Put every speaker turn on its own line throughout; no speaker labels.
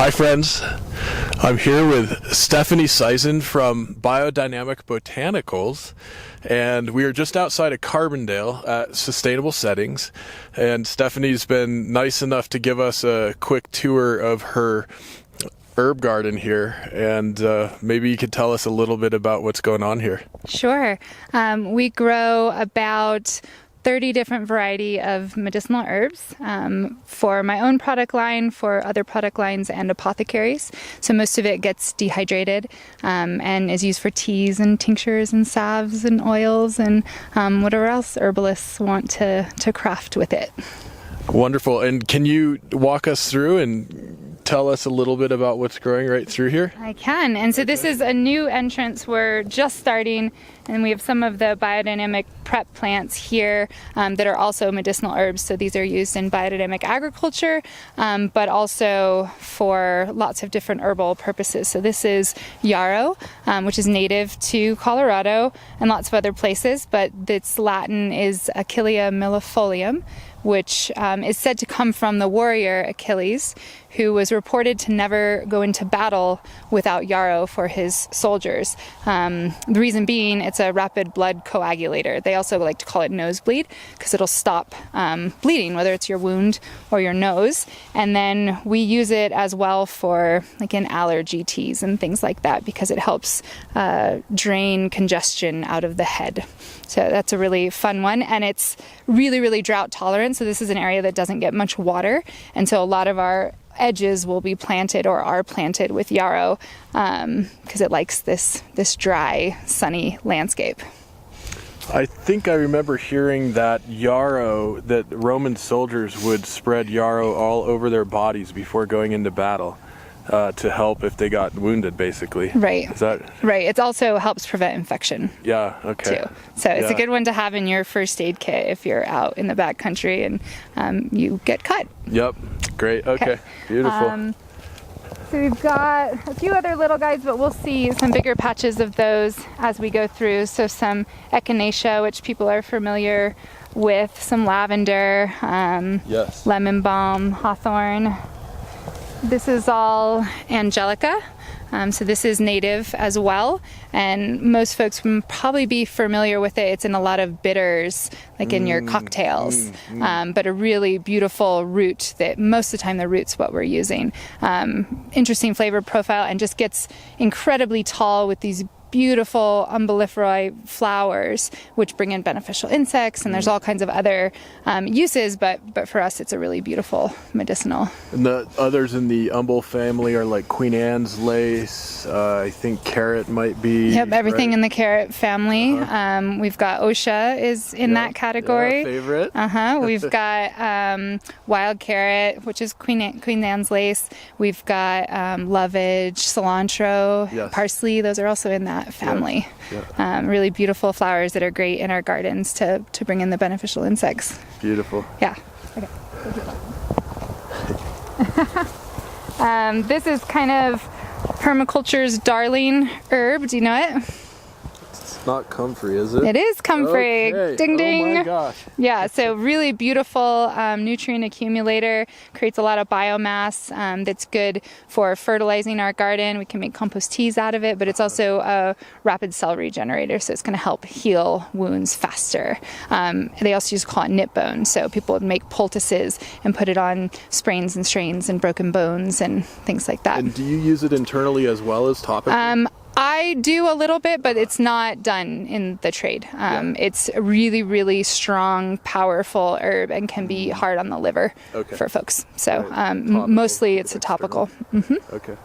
Hi friends, I'm here with Stephanie Syson from Biodynamic Botanicals, and we are just outside of Carbondale at Sustainable Settings, and Stephanie's been nice enough to give us a quick tour of her herb garden here, and maybe you could tell us a little bit about what's going on here.
Sure. We grow about 30 different variety of medicinal herbs for my own product line, for other product lines, and apothecaries. So most of it gets dehydrated and is used for teas and tinctures and salves and oils and whatever else herbalists want to craft with it.
Wonderful. And can you walk us through and tell us a little bit about what's growing right through here?
I can. And so this is a new entrance. We're just starting, and we have some of the biodynamic prep plants here that are also medicinal herbs. So these are used in biodynamic agriculture, but also for lots of different herbal purposes. So this is yarrow, which is native to Colorado and lots of other places, but its Latin is Achillea millefolium, which is said to come from the warrior Achilles, who was reported to never go into battle without yarrow for his soldiers. The reason being, it's a rapid blood coagulator. They also like to call it nosebleed because it'll stop bleeding, whether it's your wound or your nose. And then we use it as well for like in allergy teas and things like that because it helps drain congestion out of the head. So that's a really fun one, and it's really, really drought tolerant. So this is an area that doesn't get much water, and so a lot of our edges will be planted or are planted with yarrow because it likes this dry, sunny landscape.
I think I remember hearing that yarrow, that Roman soldiers would spread yarrow all over their bodies before going into battle to help if they got wounded, basically.
Right.
Is that
right? It also helps prevent infection.
Yeah. Okay.
Too. So it's a good one to have in your first aid kit if you're out in the backcountry and you get cut.
Yep. Great. Okay. Beautiful.
So we've got a few other little guys, but we'll see some bigger patches of those as we go through. So some echinacea, which people are familiar with, some lavender,
yes.
lemon balm, hawthorn. This is all angelica. So this is native as well, and most folks will probably be familiar with it. It's in a lot of bitters, like in your cocktails, but a really beautiful root that most of the time the root's what we're using. Interesting flavor profile, and just gets incredibly tall with these beautiful umbelliferoid flowers, which bring in beneficial insects, and there's all kinds of other uses, but for us it's a really beautiful medicinal.
And the others in the umbel family are like Queen Anne's lace, I think carrot might be.
Yep, everything
right?
in the carrot family. We've got Osha is in that category.
Yeah, favorite.
We've got wild carrot, which is Queen Anne's lace. We've got lovage, cilantro,
yes.
parsley. Those are also in that family.
Yeah.
Really beautiful flowers that are great in our gardens to bring in the beneficial insects.
Beautiful.
Yeah. Okay. This is kind of permaculture's darling herb. Do you know it?
It's not comfrey, is it?
It is comfrey.
Okay.
Ding ding.
Oh my gosh.
Yeah, so really beautiful nutrient accumulator, creates a lot of biomass that's good for fertilizing our garden. We can make compost teas out of it, but it's also a rapid cell regenerator, so it's going to help heal wounds faster. They also used to call it knit bone, so people would make poultices and put it on sprains and strains and broken bones and things like that.
And do you use it internally as well as topically?
I do a little bit, but it's not done in the trade. It's a really, really strong, powerful herb and can be hard on the liver for folks. So mostly it's a topical.
Okay.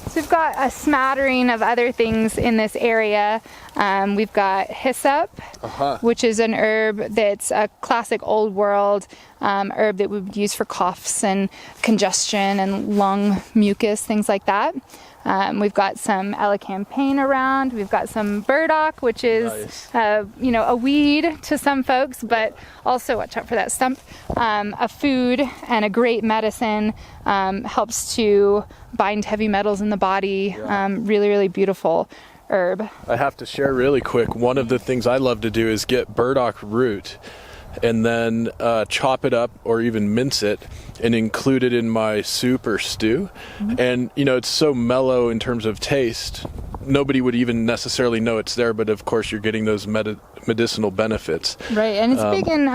So we've got a smattering of other things in this area. We've got hyssop, which is an herb that's a classic old world herb that we would use for coughs and congestion and lung mucus, things like that. We've got some elecampane around. We've got some burdock, which is, a weed to some folks, but also, watch out for that stump, a food and a great medicine, helps to bind heavy metals in the body. Really, really beautiful herb.
I have to share really quick, one of the things I love to do is get burdock root and then chop it up or even mince it and include it in my soup or stew. And, it's so mellow in terms of taste. Nobody would even necessarily know it's there, but of course you're getting those medicinal benefits.
Right, and it's big in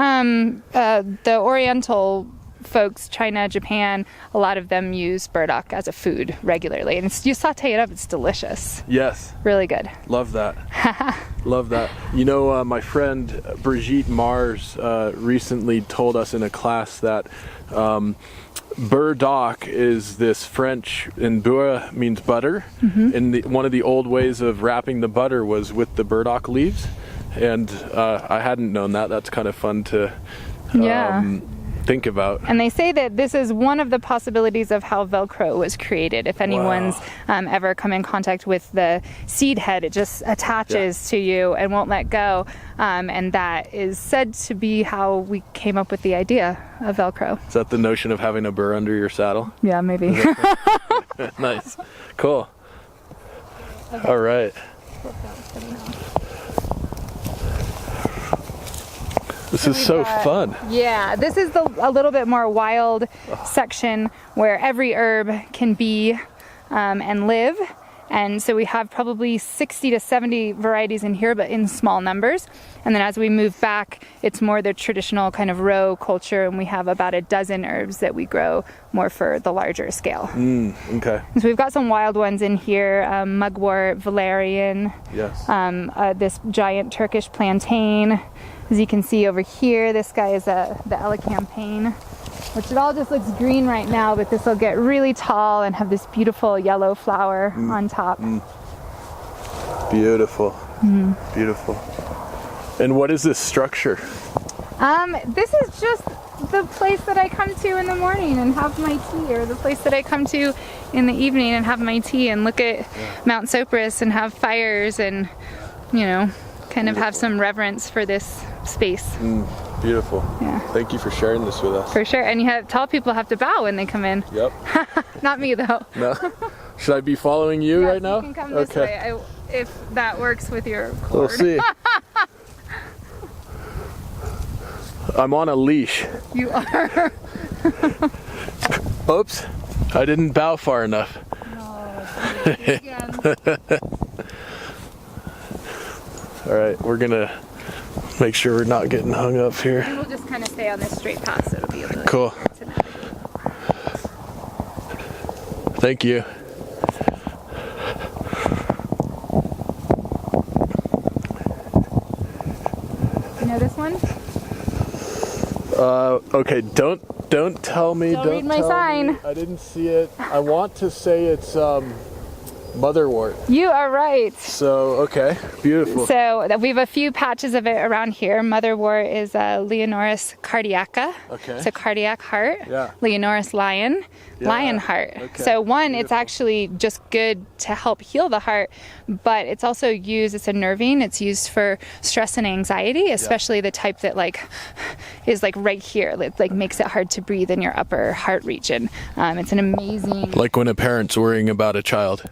the Oriental folks, China, Japan. A lot of them use burdock as a food regularly, and you saute it up, it's delicious.
Yes.
Really good.
Love that. Love that. My friend Brigitte Mars recently told us in a class that burdock is this French, and beurre means butter, and one of the old ways of wrapping the butter was with the burdock leaves, and I hadn't known that. That's kind of fun to think about.
And they say that this is one of the possibilities of how Velcro was created. If anyone's ever come in contact with the seed head, it just attaches to you and won't let go. And that is said to be how we came up with the idea of Velcro.
Is that the notion of having a burr under your saddle?
Yeah, maybe.
Nice. Cool. Okay. All right. This is so fun.
Yeah, this is a little bit more wild section where every herb can be and live. And so we have probably 60 to 70 varieties in here, but in small numbers. And then as we move back, it's more the traditional kind of row culture, and we have about a dozen herbs that we grow more for the larger scale.
Okay.
So we've got some wild ones in here, mugwort, valerian, this giant Turkish plantain. As you can see over here, this guy is the elecampane, which it all just looks green right now, but this will get really tall and have this beautiful yellow flower on top.
Beautiful. Beautiful. And what is this structure?
This is just the place that I come to in the morning and have my tea, or the place that I come to in the evening and have my tea and look at Mount Sopris and have fires and, kind of have some reverence for this space.
Beautiful. Yeah. Thank you for sharing this with us.
For sure. And tall people have to bow when they come in.
Yep.
Not me though.
No. Should I be following you right now?
You can come this way if that works with your cord.
We'll see. I'm on a leash.
You are.
Oops. I didn't bow far enough.
No, again.
All right, we're gonna make sure we're not getting hung up here.
And we'll just kind of stay on this straight path, so it'll be a little
cool. Thank you.
You know this one?
Okay, don't tell me.
Don't read my sign.
Me. I didn't see it. I want to say it's motherwort.
You are right.
So, okay, beautiful.
So we have a few patches of it around here. Motherwort is Leonoris cardiaca.
Okay.
It's a cardiac heart.
Yeah.
Leonoris lion, lion heart.
Okay.
So one,
beautiful.
It's actually just good to help heal the heart, but it's also used, it's a nervine. It's used for stress and anxiety, especially the type that is right here. It makes it hard to breathe in your upper heart region. It's an amazing...
Like when a parent's worrying about a child.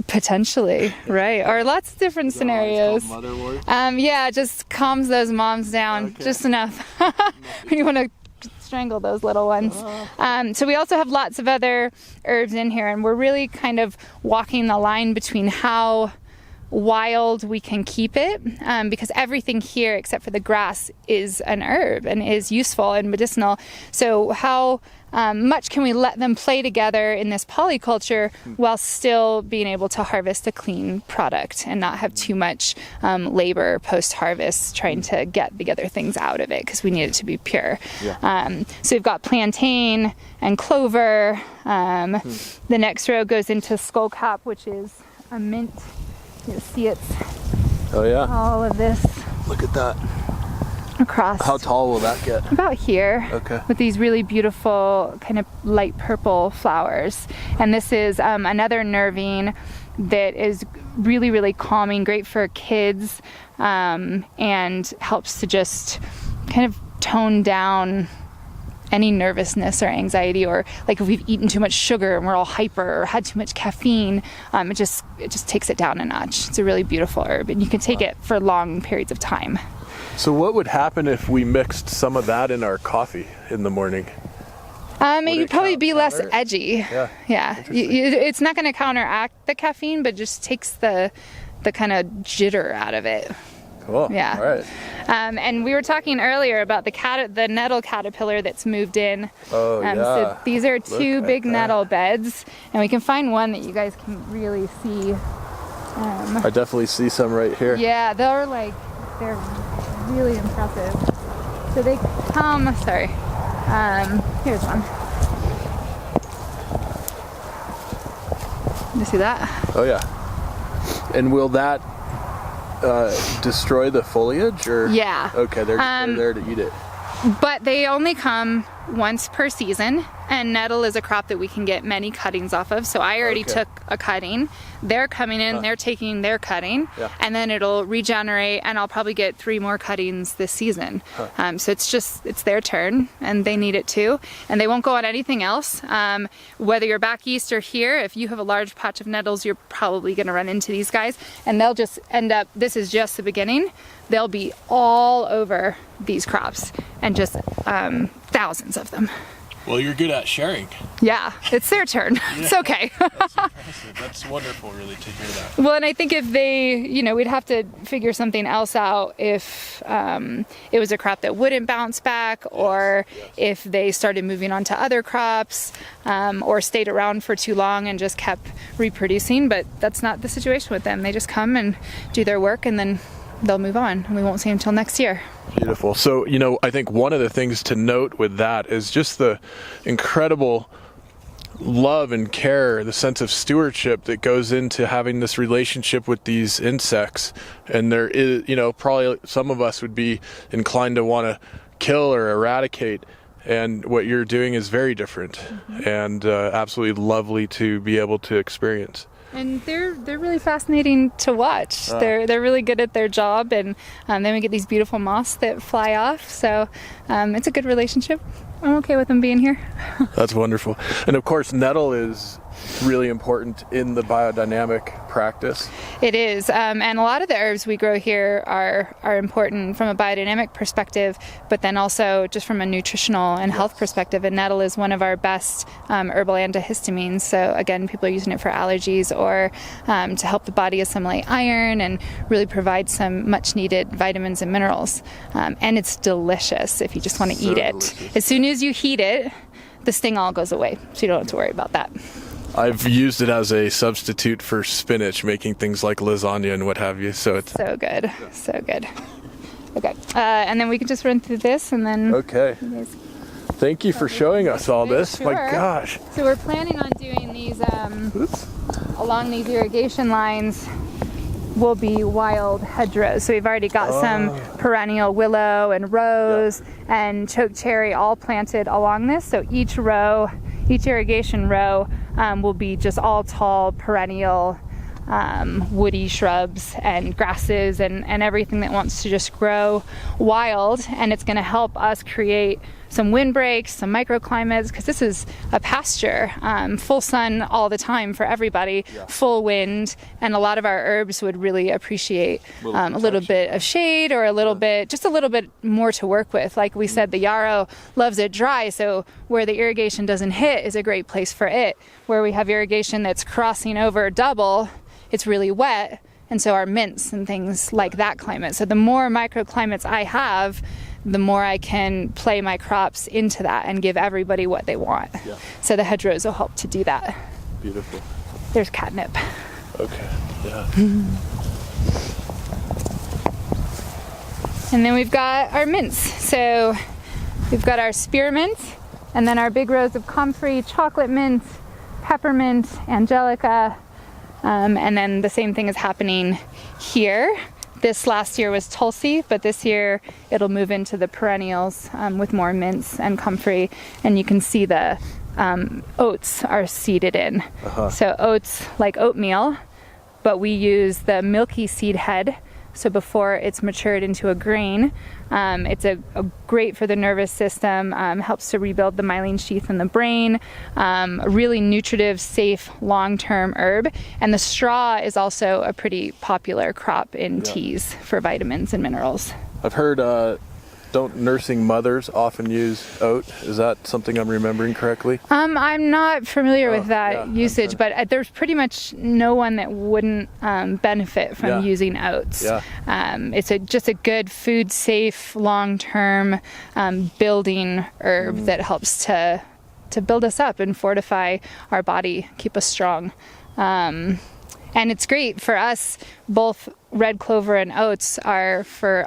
Potentially, right? Or lots of different scenarios.
Motherwort?
Yeah, it just calms those moms down just enough when you want to strangle those little ones. So we also have lots of other herbs in here, and we're really kind of walking the line between how wild we can keep it, because everything here except for the grass is an herb and is useful and medicinal. So how much can we let them play together in this polyculture while still being able to harvest a clean product and not have too much labor post-harvest trying to get the other things out of it, because we need it to be pure. So we've got plantain and clover. The next row goes into skullcap, which is a mint. You'll see it's all of this.
Look at that.
Across.
How tall will that get?
About here.
Okay.
With these really beautiful kind of light purple flowers. And this is another nervine that is really, really calming, great for kids, and helps to just kind of tone down any nervousness or anxiety, or if we've eaten too much sugar and we're all hyper or had too much caffeine, it just takes it down a notch. It's a really beautiful herb, and you can take it for long periods of time.
So what would happen if we mixed some of that in our coffee in the morning?
You'd probably be less edgy.
Yeah.
It's not going to counteract the caffeine, but just takes the kind of jitter out of it.
Cool.
Yeah.
All right.
And we were talking earlier about the nettle caterpillar that's moved in.
Oh, yeah.
So these are two big nettle beds, and we can find one that you guys can really see.
I definitely see some right here.
Yeah, they're really impressive. So they come, here's one. You see that?
Oh, yeah. And will that destroy the foliage, or?
Yeah.
Okay, they're there to eat it.
But they only come once per season, and nettle is a crop that we can get many cuttings off of. So I already took a cutting. They're coming in, they're taking their cutting, and then it'll regenerate, and I'll probably get 3 more cuttings this season. So it's their turn, and they need it too. And they won't go on anything else. Whether you're back east or here, if you have a large patch of nettles, you're probably gonna run into these guys, and they'll just end up, this is just the beginning, they'll be all over these crops, and just thousands of them.
Well, you're good at sharing.
Yeah, it's their turn. It's okay.
That's impressive. That's wonderful, really, to hear that.
Well, and I think if they, we'd have to figure something else out if it was a crop that wouldn't bounce back, or if they started moving on to other crops, or stayed around for too long and just kept reproducing. But that's not the situation with them. They just come and do their work, and then they'll move on, and we won't see them until next year.
Beautiful. So, I think one of the things to note with that is just the incredible love and care, the sense of stewardship that goes into having this relationship with these insects. And there is, probably some of us would be inclined to want to kill or eradicate. And what you're doing is very different, and absolutely lovely to be able to experience.
And they're really fascinating to watch. They're really good at their job, and then we get these beautiful moths that fly off. So it's a good relationship. I'm okay with them being here.
That's wonderful. And of course, nettle is really important in the biodynamic practice.
It is, and a lot of the herbs we grow here are important from a biodynamic perspective, but then also just from a nutritional and health perspective. And nettle is one of our best herbal antihistamines. So again, people are using it for allergies or to help the body assimilate iron and really provide some much needed vitamins and minerals. And it's delicious if you just want to eat it. Delicious. As soon as you heat it, the sting all goes away, so you don't have to worry about that.
I've used it as a substitute for spinach, making things like lasagna and what have you. So it's
so good, so good. Okay, and then we can just run through this, and then.
Okay. Thank you for showing us all this.
Sure.
My gosh.
So we're planning on doing these along these irrigation lines. Will be wild hedgerows. So we've already got some perennial willow and rose and choke cherry all planted along this. So each irrigation row will be just all tall perennial woody shrubs and grasses and everything that wants to just grow wild. And it's going to help us create some windbreaks, some microclimates, because this is a pasture, full sun all the time for everybody, full wind, and a lot of our herbs would really appreciate a little bit of shade or just a little bit more to work with. Like we said, the yarrow loves it dry, so where the irrigation doesn't hit is a great place for it. Where we have irrigation that's crossing over double, it's really wet, and so our mints and things like that climate. So the more microclimates I have, the more I can play my crops into that and give everybody what they want. Yeah. So the hedgerows will help to do that.
Beautiful.
There's catnip.
Okay, yeah.
And then we've got our mints. So we've got our spearmint, and then our big rows of comfrey, chocolate mint, peppermint, angelica, and then the same thing is happening here. This last year was Tulsi, but this year it'll move into the perennials with more mints and comfrey, and you can see the oats are seeded in. So oats like oatmeal, but we use the milky seed head. So before it's matured into a grain, it's a great for the nervous system, helps to rebuild the myelin sheath in the brain, a really nutritive, safe, long-term herb. And the straw is also a pretty popular crop in teas for vitamins and minerals.
I've heard don't nursing mothers often use oat? Is that something I'm remembering correctly?
I'm not familiar with that usage, but there's pretty much no one that wouldn't benefit from using oats.
Yeah.
It's just a good food safe, long-term building herb that helps to build us up and fortify our body, keep us strong. And it's great for us. Both red clover and oats are for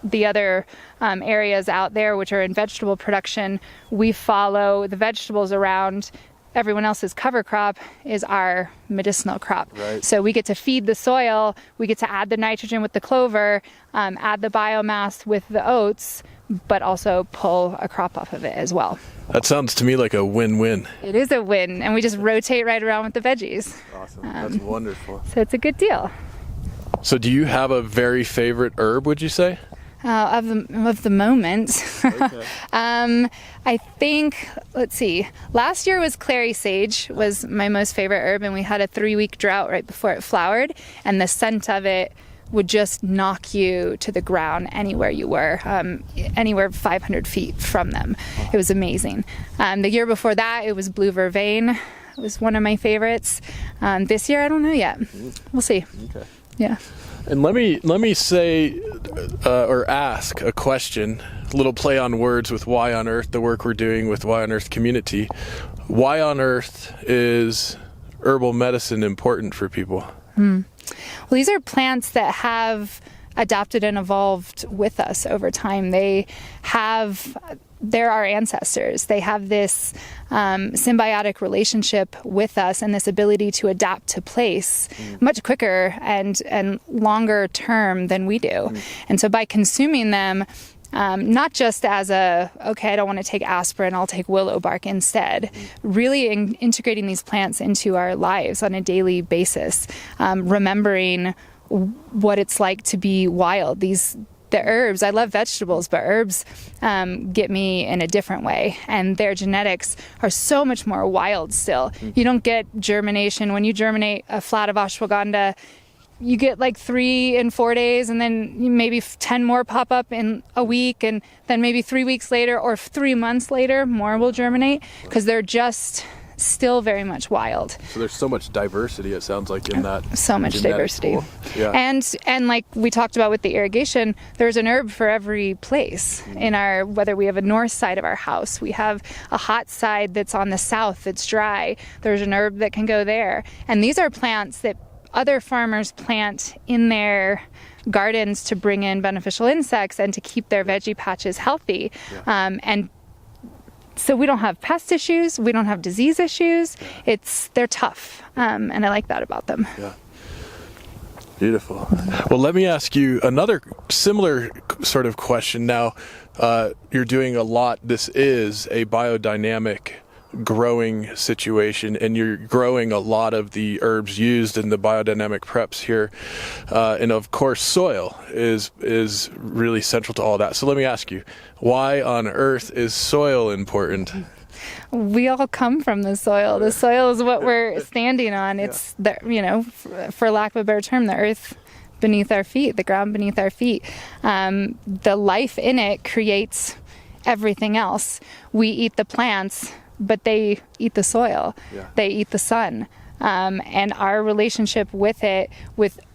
the other areas out there, which are in vegetable production. We follow the vegetables around. Everyone else's cover crop is our medicinal crop.
Right.
So we get to feed the soil, we get to add the nitrogen with the clover, add the biomass with the oats, but also pull a crop off of it as well.
That sounds to me like a win-win.
It is a win, and we just rotate right around with the veggies.
Awesome. That's wonderful.
So it's a good deal.
So do you have a very favorite herb, would you say?
Of the moment.
Okay.
I think, let's see, last year was Clary Sage was my most favorite herb, and we had a 3-week drought right before it flowered, and the scent of it would just knock you to the ground anywhere you were, anywhere 500 feet from them. It was amazing. The year before that, it was blue vervain. It was one of my favorites. This year, I don't know yet. We'll see.
Okay.
Yeah.
And let me say or ask a question, a little play on words with Why on Earth, the work we're doing with Why on Earth community. Why on earth is herbal medicine important for people?
Well, these are plants that have adapted and evolved with us over time. They're our ancestors. They have this symbiotic relationship with us and this ability to adapt to place much quicker and longer term than we do. And so by consuming them, not just as okay, I don't want to take aspirin, I'll take willow bark instead, really integrating these plants into our lives on a daily basis, remembering what it's like to be wild. The herbs, I love vegetables, but herbs get me in a different way, and their genetics are so much more wild still. You don't get germination. When you germinate a flat of ashwagandha, you get like 3 in 4 days, and then maybe 10 more pop up in a week, and then maybe 3 weeks later or 3 months later, more will germinate, because they're just still very much wild.
So there's so much diversity, it sounds like, in that.
So much diversity.
Pool. Yeah.
And like we talked about with the irrigation, there's an herb for every place in whether we have a north side of our house, we have a hot side that's on the south that's dry, there's an herb that can go there. And these are plants that other farmers plant in their gardens to bring in beneficial insects and to keep their veggie patches healthy. And so we don't have pest issues, we don't have disease issues. They're tough, and I like that about them.
Yeah. Beautiful. Well, let me ask you another similar sort of question now. You're doing a lot. This is a biodynamic growing situation, and you're growing a lot of the herbs used in the biodynamic preps here, and of course soil is really central to all that. So let me ask you, why on earth is soil important?
We all come from the soil. The soil is what we're standing on. It's for lack of a better term, the earth beneath our feet, the ground beneath our feet. The life in it creates everything else. We eat the plants, but they eat the soil. They eat the sun. And our relationship with it,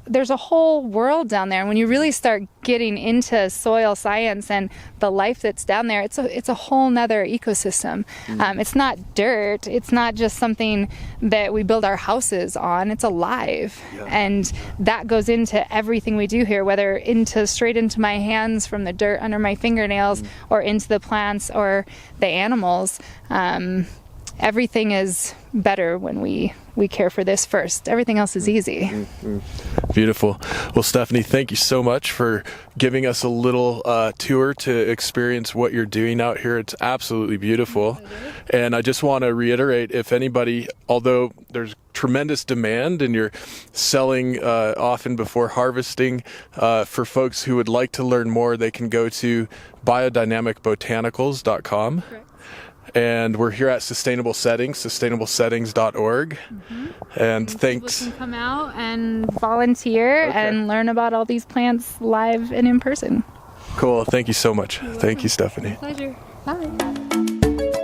there's a whole world down there. And when you really start getting into soil science and the life that's down there, it's a whole nother ecosystem. It's not dirt. It's not just something that we build our houses on. It's alive. And that goes into everything we do here, whether straight into my hands from the dirt under my fingernails or into the plants or the animals. Everything is better when we care for this first. Everything else is easy.
Beautiful. Well, Stephanie, thank you so much for giving us a little tour to experience what you're doing out here. It's absolutely beautiful. And I just want to reiterate, if anybody, although there's tremendous demand and you're selling often before harvesting, for folks who would like to learn more, they can go to biodynamicbotanicals.com.
Correct.
And we're here at Sustainable Settings, sustainablesettings.org. And thanks.
People can come out and volunteer and learn about all these plants live and in person.
Cool. Thank you so much. Thank you, Stephanie.
Pleasure. Bye.